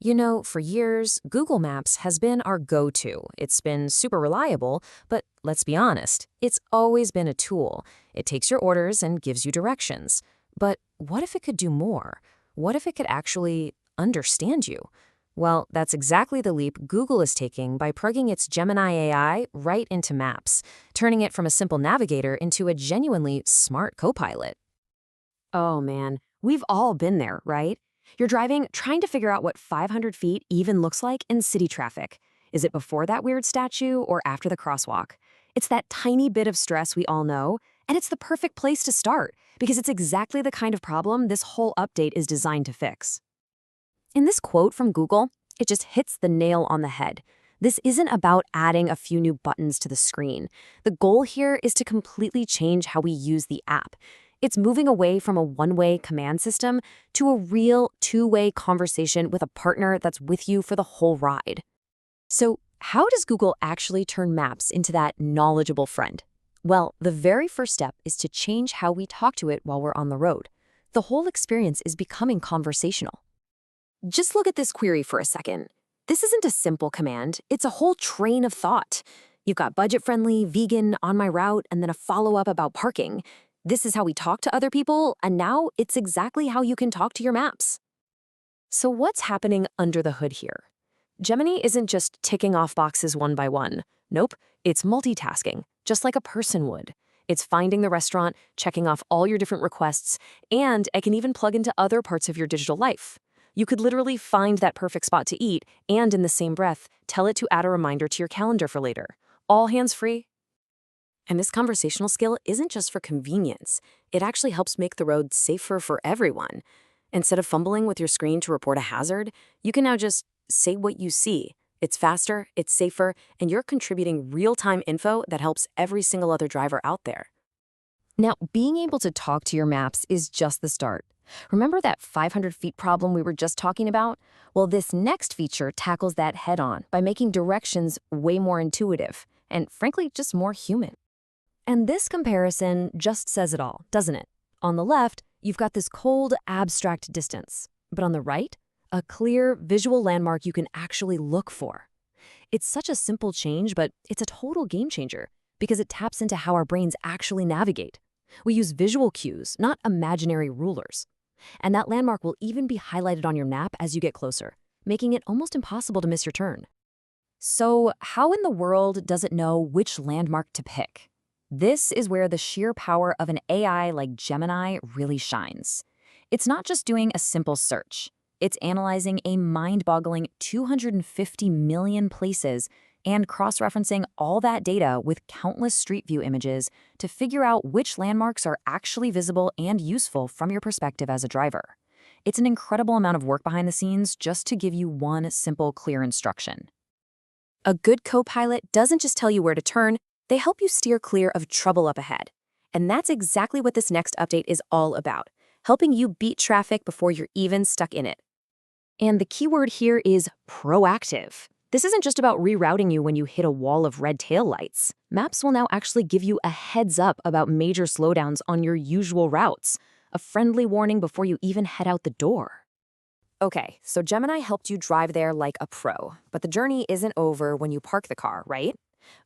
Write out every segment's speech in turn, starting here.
You know, for years, Google Maps has been our go-to. It's been super reliable, but let's be honest, it's always been a tool. It takes your orders and gives you directions. But what if it could do more? What if it could actually understand you? Well, that's exactly the leap Google is taking by plugging its Gemini AI right into Maps, turning it from a simple navigator into a genuinely smart co-pilot. Oh man, we've all been there, right? You're driving, trying to figure out what 500 feet even looks like in city traffic. Is it before that weird statue or after the crosswalk? It's that tiny bit of stress we all know, and it's the perfect place to start because it's exactly the kind of problem this whole update is designed to fix. In this quote from Google, it just hits the nail on the head. This isn't about adding a few new buttons to the screen. The goal here is to completely change how we use the app. It's moving away from a one-way command system to a real two-way conversation with a partner that's with you for the whole ride. So, how does Google actually turn Maps into that knowledgeable friend? Well, the very first step is to change how we talk to it while we're on the road. The whole experience is becoming conversational. Just look at this query for a second. This isn't a simple command, it's a whole train of thought. You've got budget-friendly, vegan, on my route, and then a follow-up about parking. This is how we talk to other people, and now it's exactly how you can talk to your maps. So what's happening under the hood here? Gemini isn't just ticking off boxes one by one. Nope, it's multitasking, just like a person would. It's finding the restaurant, checking off all your different requests, and it can even plug into other parts of your digital life. You could literally find that perfect spot to eat, and in the same breath, tell it to add a reminder to your calendar for later. All hands-free. And this conversational skill isn't just for convenience. It actually helps make the road safer for everyone. Instead of fumbling with your screen to report a hazard, you can now just say what you see. It's faster, it's safer, and you're contributing real-time info that helps every single other driver out there. Now, being able to talk to your maps is just the start. Remember that 500 feet problem we were just talking about? Well, this next feature tackles that head-on by making directions way more intuitive and, frankly, just more human. And this comparison just says it all, doesn't it? On the left, you've got this cold, abstract distance. But on the right, a clear, visual landmark you can actually look for. It's such a simple change, but it's a total game changer because it taps into how our brains actually navigate. We use visual cues, not imaginary rulers. And that landmark will even be highlighted on your map as you get closer, making it almost impossible to miss your turn. So, how in the world does it know which landmark to pick? This is where the sheer power of an AI like Gemini really shines. It's not just doing a simple search. It's analyzing a mind-boggling 250 million places and cross-referencing all that data with countless Street View images to figure out which landmarks are actually visible and useful from your perspective as a driver. It's an incredible amount of work behind the scenes just to give you one simple, clear instruction. A good co-pilot doesn't just tell you where to turn, they help you steer clear of trouble up ahead. And that's exactly what this next update is all about, helping you beat traffic before you're even stuck in it. And the keyword here is proactive. This isn't just about rerouting you when you hit a wall of red taillights. Maps will now actually give you a heads up about major slowdowns on your usual routes, a friendly warning before you even head out the door. Okay, so Gemini helped you drive there like a pro, but the journey isn't over when you park the car, right?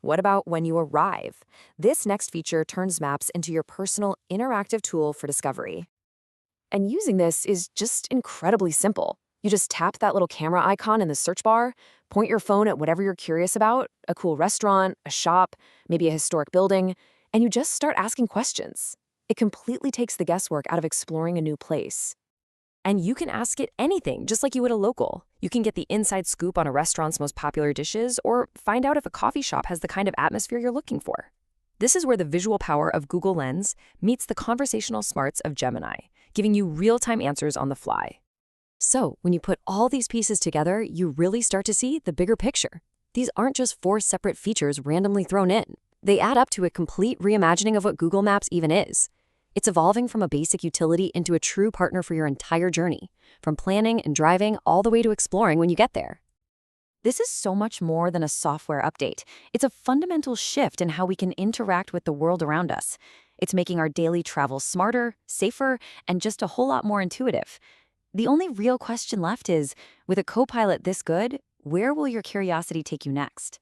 What about when you arrive? This next feature turns Maps into your personal interactive tool for discovery. And using this is just incredibly simple. You just tap that little camera icon in the search bar, point your phone at whatever you're curious about, a cool restaurant, a shop, maybe a historic building, and you just start asking questions. It completely takes the guesswork out of exploring a new place. And you can ask it anything, just like you would a local. You can get the inside scoop on a restaurant's most popular dishes or find out if a coffee shop has the kind of atmosphere you're looking for. This is where the visual power of Google Lens meets the conversational smarts of Gemini, giving you real-time answers on the fly. So, when you put all these pieces together, you really start to see the bigger picture. These aren't just 4 separate features randomly thrown in. They add up to a complete reimagining of what Google Maps even is. It's evolving from a basic utility into a true partner for your entire journey, from planning and driving all the way to exploring when you get there. This is so much more than a software update. It's a fundamental shift in how we can interact with the world around us. It's making our daily travel smarter, safer, and just a whole lot more intuitive. The only real question left is, with a co-pilot this good, where will your curiosity take you next?